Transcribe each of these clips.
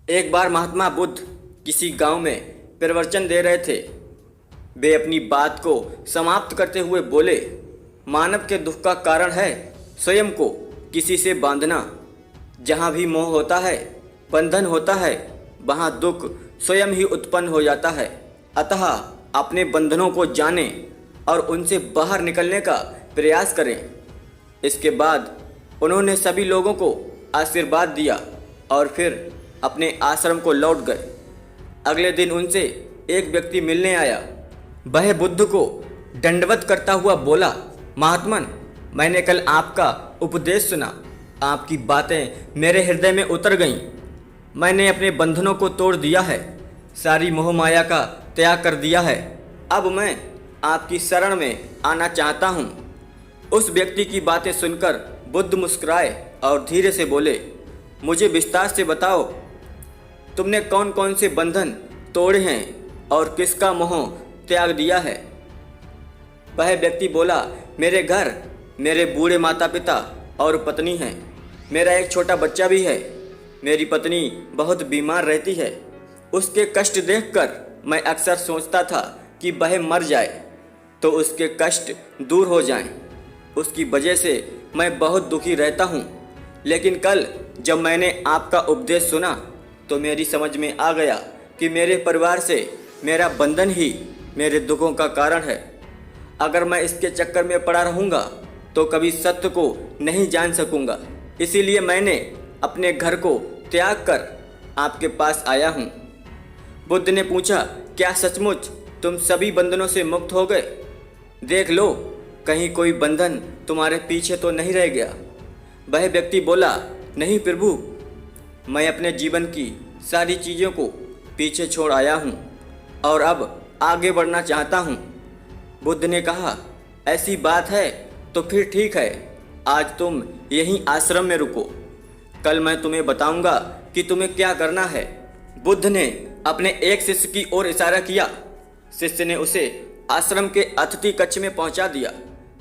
एक बार महात्मा बुद्ध किसी गांव में प्रवचन दे रहे थे। वे अपनी बात को समाप्त करते हुए बोले, मानव के दुख का कारण है स्वयं को किसी से बांधना। जहाँ भी मोह होता है, बंधन होता है, वहाँ दुख स्वयं ही उत्पन्न हो जाता है। अतः अपने बंधनों को जानें और उनसे बाहर निकलने का प्रयास करें। इसके बाद उन्होंने सभी लोगों को आशीर्वाद दिया और फिर अपने आश्रम को लौट गए। अगले दिन उनसे एक व्यक्ति मिलने आया। वह बुद्ध को दंडवत करता हुआ बोला, महात्मन, मैंने कल आपका उपदेश सुना। आपकी बातें मेरे हृदय में उतर गईं। मैंने अपने बंधनों को तोड़ दिया है, सारी मोह माया का त्याग कर दिया है। अब मैं आपकी शरण में आना चाहता हूँ। उस व्यक्ति की बातें सुनकर बुद्ध मुस्कुराए और धीरे से बोले, मुझे विस्तार से बताओ, तुमने कौन कौन से बंधन तोड़े हैं और किसका मोह त्याग दिया है। वह व्यक्ति बोला, मेरे घर, मेरे बूढ़े माता पिता और पत्नी हैं। मेरा एक छोटा बच्चा भी है। मेरी पत्नी बहुत बीमार रहती है। उसके कष्ट देखकर मैं अक्सर सोचता था कि वह मर जाए तो उसके कष्ट दूर हो जाएं। उसकी वजह से मैं बहुत दुखी रहता हूँ। लेकिन कल जब मैंने आपका उपदेश सुना तो मेरी समझ में आ गया कि मेरे परिवार से मेरा बंधन ही मेरे दुखों का कारण है। अगर मैं इसके चक्कर में पड़ा रहूँगा तो कभी सत्य को नहीं जान सकूँगा। इसीलिए मैंने अपने घर को त्याग कर आपके पास आया हूँ। बुद्ध ने पूछा, क्या सचमुच तुम सभी बंधनों से मुक्त हो गए? देख लो, कहीं कोई बंधन तुम्हारे पीछे तो नहीं रह गया। वह व्यक्ति बोला, नहीं प्रभु, मैं अपने जीवन की सारी चीज़ों को पीछे छोड़ आया हूँ और अब आगे बढ़ना चाहता हूँ। बुद्ध ने कहा, ऐसी बात है तो फिर ठीक है, आज तुम यहीं आश्रम में रुको। कल मैं तुम्हें बताऊंगा कि तुम्हें क्या करना है। बुद्ध ने अपने एक शिष्य की ओर इशारा किया। शिष्य ने उसे आश्रम के अतिथि कक्ष में पहुंचा दिया।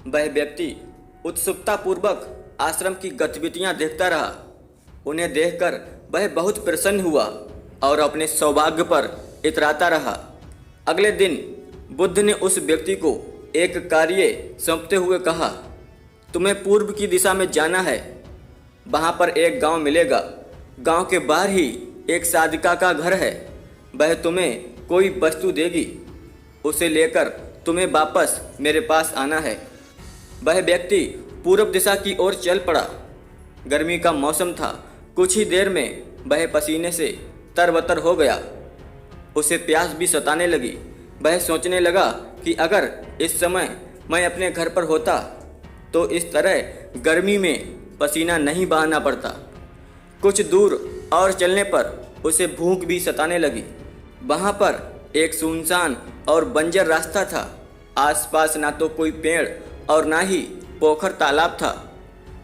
वह व्यक्ति उत्सुकता पूर्वक आश्रम की गतिविधियां देखता रहा। उन्हें देखकर वह बहुत प्रसन्न हुआ और अपने सौभाग्य पर इतराता रहा। अगले दिन बुद्ध ने उस व्यक्ति को एक कार्य सौंपते हुए कहा, तुम्हें पूर्व की दिशा में जाना है। वहाँ पर एक गांव मिलेगा। गांव के बाहर ही एक साधिका का घर है। वह तुम्हें कोई वस्तु देगी। उसे लेकर तुम्हें वापस मेरे पास आना है। वह व्यक्ति पूर्व दिशा की ओर चल पड़ा। गर्मी का मौसम था। कुछ ही देर में वह पसीने से तरबतर हो गया। उसे प्यास भी सताने लगी। वह सोचने लगा कि अगर इस समय मैं अपने घर पर होता तो इस तरह गर्मी में पसीना नहीं बहाना पड़ता। कुछ दूर और चलने पर उसे भूख भी सताने लगी। वहाँ पर एक सुनसान और बंजर रास्ता था। आसपास ना तो कोई पेड़ और ना ही पोखर तालाब था।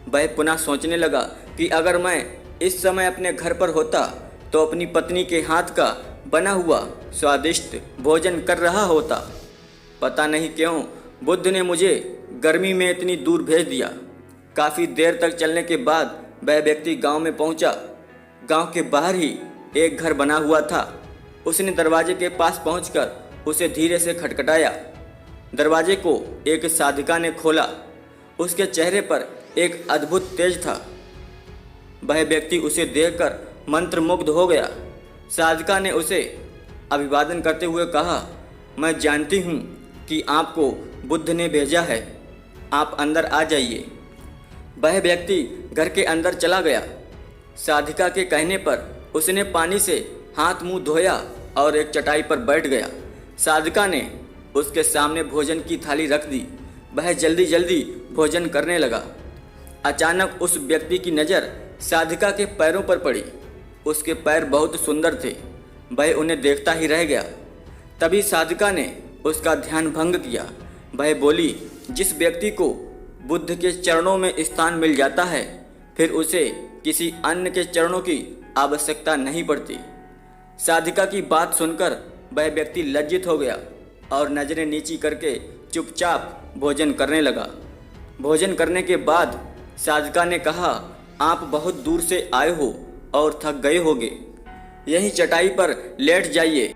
वह पुनः सोचने लगा कि अगर मैं इस समय अपने घर पर होता तो अपनी पत्नी के हाथ का बना हुआ स्वादिष्ट भोजन कर रहा होता। पता नहीं क्यों बुद्ध ने मुझे गर्मी में इतनी दूर भेज दिया। काफ़ी देर तक चलने के बाद वह व्यक्ति गांव में पहुंचा। गांव के बाहर ही एक घर बना हुआ था। उसने दरवाजे के पास पहुंचकर उसे धीरे से खटखटाया। दरवाजे को एक साधिका ने खोला। उसके चेहरे पर एक अद्भुत तेज था। वह व्यक्ति उसे देखकर मंत्रमुग्ध हो गया। साधिका ने उसे अभिवादन करते हुए कहा, मैं जानती हूँ कि आपको बुद्ध ने भेजा है। आप अंदर आ जाइए। वह व्यक्ति घर के अंदर चला गया। साधिका के कहने पर उसने पानी से हाथ मुंह धोया और एक चटाई पर बैठ गया। साधिका ने उसके सामने भोजन की थाली रख दी। वह जल्दी जल्दी भोजन करने लगा। अचानक उस व्यक्ति की नज़र साधिका के पैरों पर पड़ी। उसके पैर बहुत सुंदर थे। वह उन्हें देखता ही रह गया। तभी साधिका ने उसका ध्यान भंग किया। वह बोली, जिस व्यक्ति को बुद्ध के चरणों में स्थान मिल जाता है फिर उसे किसी अन्य के चरणों की आवश्यकता नहीं पड़ती। साधिका की बात सुनकर वह व्यक्ति लज्जित हो गया और नज़रें नीची करके चुपचाप भोजन करने लगा। भोजन करने के बाद साधिका ने कहा, आप बहुत दूर से आए हो और थक गए होगे। यहीं चटाई पर लेट जाइए।